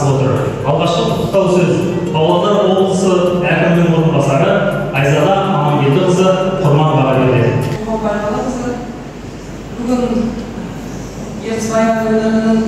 қатысып отыр. Алғашқы құттықтау сөз Павлодар облысы әкімінің орынбасары Айзада Амангелдіқызы Құрманғаға беріледі. Байқалыңыздар, бүгін ертіс баян өңірінің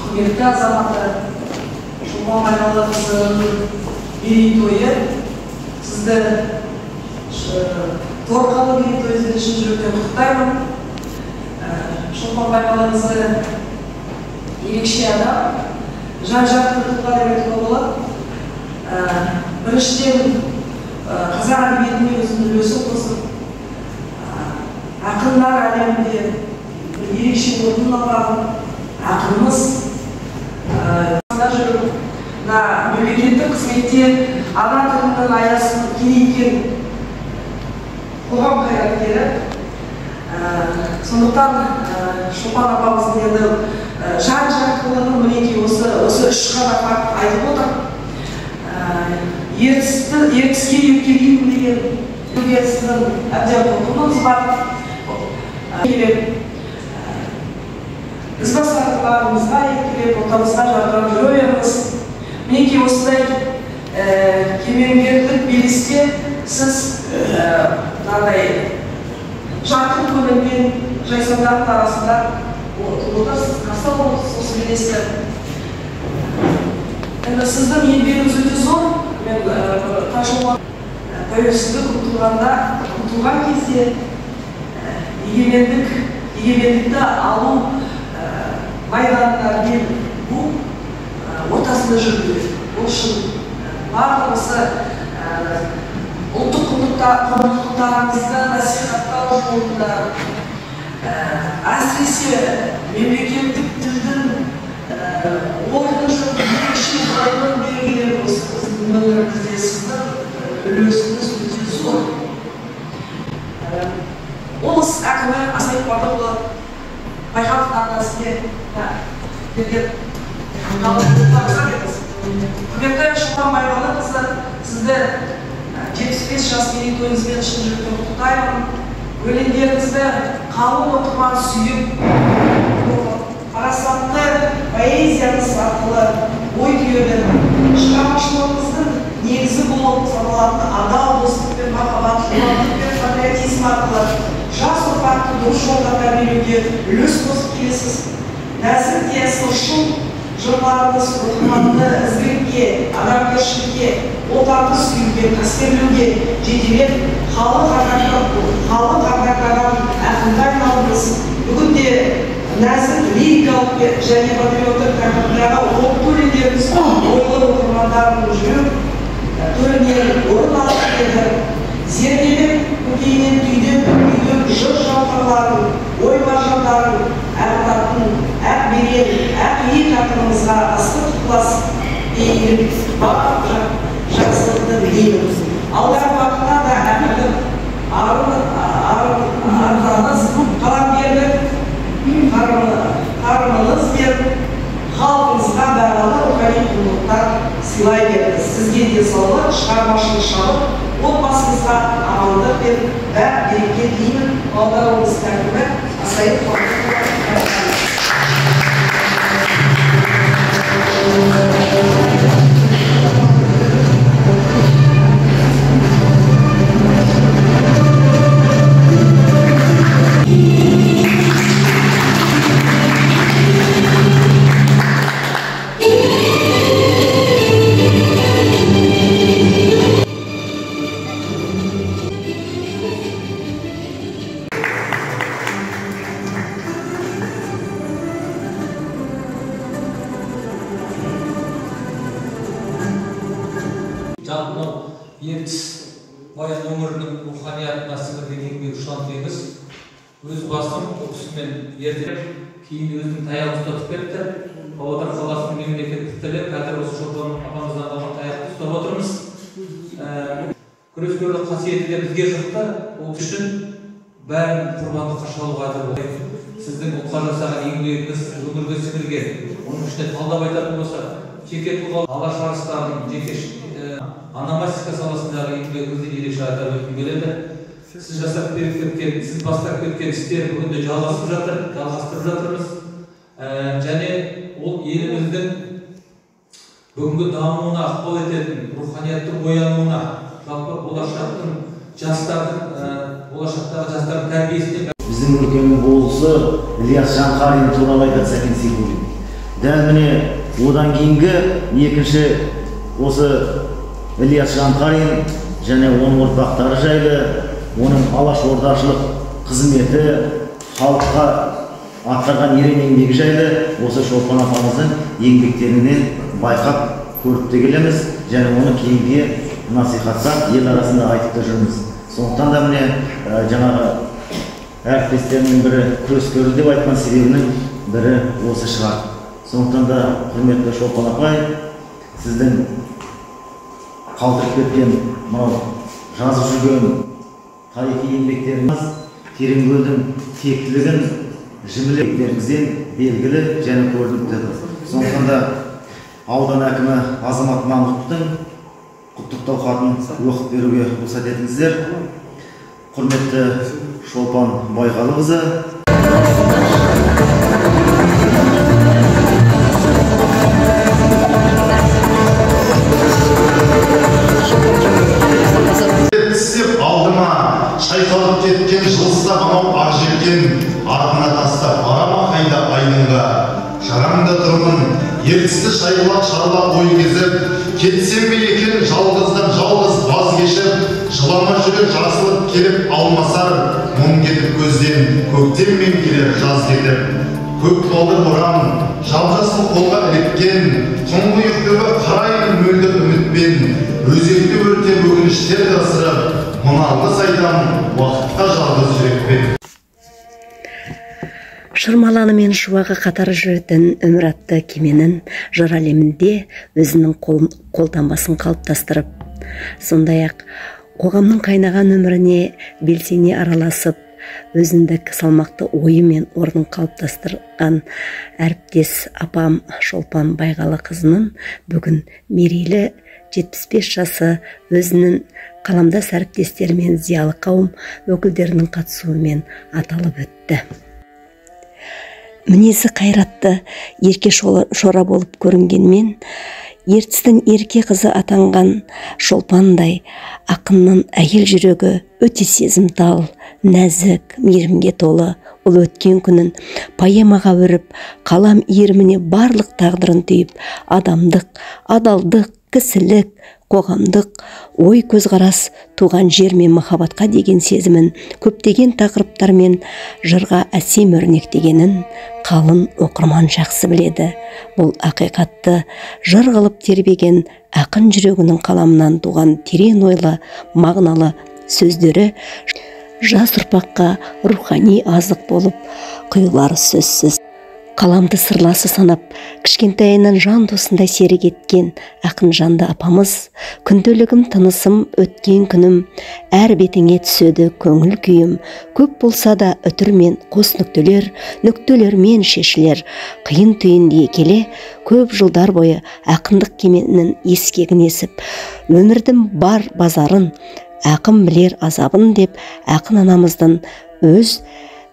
құрметті азаматы Шолпан Байқалыңыздың мерейтойы. Сізді торқалы мерейтойыңызбен шын жүректен құттықтаймын. Шолпан Байқалыңызды ерекше адам, жан-жақты тұлға деп айтуға болады. Біріншіден қазақ әдебиетіне өзінің үлесін қосып, ақындар әлемінде ерекше орын алған ақынымыз. Мемлекеттік қызметте ана тілінің аясын кеңейткен қоғам қайраткері. Сондықтан Шолпан апамыздың енді жан-жақтылығын мінекей осы үш қана факт айтып отыр. Ертіске еркелеймін деген сіздің әбден құлқыныңыз бар. Ізбасарларымызға еркелеп, отамызға жарқырап жүре беріңіз. Мінекей осындай кемеңгерлік белесте сіз жарқын көңілмен жайсаңдардың арасында отырсыз, қастау болыңыз осы белесті. Енді сіздің еңбегіңіз өте зор. Мен Ташолпан тәуелсіздік ұмтылған кезде егемендікті алу майданында мен бұл ортасында жүрді. Ол үшін барлығысы ұлттық құндылықтарымызды насихаттау жолында әсіресе мемлекеттік тілдің орны жоқ ерекше орнын белгілеп біздің өмірімізде сіздің үлесіңіз өте зор. Облыс әкімі Асайып Бардықұлы Байқановтың атына сізге берген қалыптарыңызға беріңіз. Құрметті Шолпан Байқановқызы, сізді 75 жас мерейтойыңызбен шын жүректен құттықтаймын. Өлеңдеріңізді қалың оқырман сүйіп, парасатты поэзияңыз арқылы ой түйеді. Шығармашылығыңыздың негізі болып саналатын адал достық пен махаббат, журналдық пен патриотизм арқылы жас ұрпақты дұрыс жолға тәрбиелеуге үлес қосып келесіз. Нәзік те сыршыл жырларыңыз оқырманды ізгілікке, адамгершілікке, отанды сүюге, қастерлеуге жетелеп, халық ардақтаған ақынға айналдыңыз. Бүгінде нәзік лирикалық және патриоттық тақырыптағы оқу өлеңдеріңіз ойлы оқырмандардың жүрек төрінен орын алып келеді. Зерделеп, көкейінен түйдеп жыр жауһарларын, ой маржандарын ағытатын әк берен, әк иек ақынымызға ыстық ықылас бейіліп, барлық жақсылықты білеміз. Алдағы уақытта да әкімнің арқаңыз, қаламгерлік қарымыңыз бен халқымызға бағалы рухани құндылықтар сыйлай беріңіз. Сізге денсаулық, шығармашылық шабыт, отбасыңызға амандық пен бақ-береке тілеймін. Павлодар облысының әкімі Асайып Бардықұлы. Ертіс баян өңірінің руханиятына сіңірген еңбегі ұшан теңіз. Өз басым оқысымен ертелеп, кейін өзінің таяғын ұстатып кетті. Павлодар қаласының мемлекеттік тілі, қазір осы Шолпан апамыздан қалған таяқты ұстап отырмыз. Күрескерлік қасиеті де бізге жұқты. Ол үшін бәрін құрбандыққа шалуға әзір болайық. Сіздің ұлтқа жасаған еңбегіңіз өмірге сіңірген. Оның ішінде талдап айтатын болса, жеке тұлға алаш арыстардың жеке ономастика саласындағы еңбегіңізді ерекше атап өткім келеді. Сіз жасап беріп кеткен, сіз бастап кеткен істер бүгінде жалғастырып жатырмыз. Және ол еліміздің бүгінгі дамуына ықпал ететін, руханияттың боянуына, жалпы болашақтағы жастардың тәрбиесіне. Біздің өлкенің болысы Ильяс Жанқарин туралы айтады Сәкен Сейфуллин. Дәл міне одан кейінгі екінші осы Ильяс Жанқарин және оның ұрпақтары жайлы, оның алашордашылық қызметі, халыққа атқарған ерен еңбегі жайлы осы Шолпан апамыздың еңбектерінен байқап көріп те келеміз, және оны кейінге насихаттап ел арасында айтып та жүрміз. Сондықтан да міне жаңағы әріптестерінің бірі күрескер деп айтқан себебінің бірі осы шығар. Сондықтан да құрметті Шолпан апай, сіздің қалдырып кеткен мынау жазып жүрген тарихи еңбектеріңіз Тереңкөлдің тектілігін жімілектеріңізден белгілі және көрініп тұр. Сондықтан да аудан әкімі Азамат Мамытовтың құттықтау хатын оқып беруге рұқсат етіңіздер. Құрметті Шолпан Байғалықызы, алдыма шайқалып кеткен жылыста банау ақ желкен, артына тастап барама қайда айныңға. Жараңда тұрмын, ертісті шайқалап шарлап ой кезіп, кетсем бе екен жалғыздан жалғыз баз кешіп, жылама жүрек жасылып келіп алмасар, мұң кетіп көзден, көктеммен келер жаз кетіп. Көк толды боран, жалғасын қолға іліккен, тұңғиық түбі қараймын мөлдір үмітпен, өзекті өртеп өкініштер тасырып, мұналғыс айтам уақытқа жалғыз жүрекпен. Шырмаланы мен шуағы қатары жүретін өмір атты кеменің жыр әлемінде өзінің қолтаңбасын қалыптастырып, сондай-ақ қоғамның қайнаған өміріне белсене араласып, өзіндік салмақты ойы мен орнын қалыптастырған әріптес апам Шолпан Байғалықызының бүгін мерейлі 75 жасы өзінің қаламдас әріптестері мен зиялы қауым өкілдерінің қатысуымен аталып өтті. Мінезі қайратты, ерке шора болып көрінгенмен, ертістің ерке қызы атанған Шолпандай ақынның әйел жүрегі өте сезімтал, нәзік, мейірімге толы. Ол өткен күнін поэмаға өріп, қалам иіріміне барлық тағдырын түйіп, адамдық, адалдық, кісілік, қоғамдық ой көзқарас, туған жер мен махаббатқа деген сезімін көптеген тақырыптармен жырға әсем өрнектегенін қалың оқырман жақсы біледі. Бұл ақиқатты жыр қылып тербеген ақын жүрегінің қаламынан туған терең ойлы, мағыналы сөздері жас ұрпаққа рухани азық болып құйылары сөзсіз. Қаламды сырласы санап, кішкентайынан жан досындай серік еткен ақын жанды апамыз, күнделігім тынысым өткен күнім, әр бетіңе түседі көңіл күйім, көп болса да үтірмен қос нүктелермен шешілер, қиын түйінге келе, көп жылдар бойы ақындық кеменің ескегін есіп, өмірдің бар базарын, ақын білер азабын деп, ақын анамыздың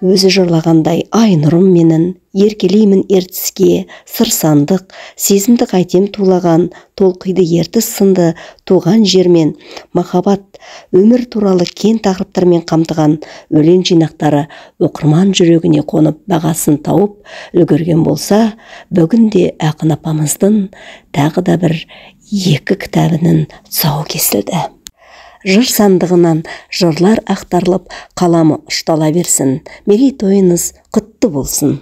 өзі жырлағандай ай нұрым менің, еркелеймін ертіске, сырсандық, сезімдік айтем тулаған, толқиды ертіс сынды туған жермен, махаббат, өмір туралы кен тақырыптармен қамтыған өлең жинақтары оқырман жүрегіне қонып бағасын тауып үлгерген болса, бүгінде ақын апамыздың тағы да бір 2 кітабының тұсауы кесілді. Жыр сандығынан жырлар ақтарылып, қаламы ұштала берсін. Мерейтойыңыз құтты болсын.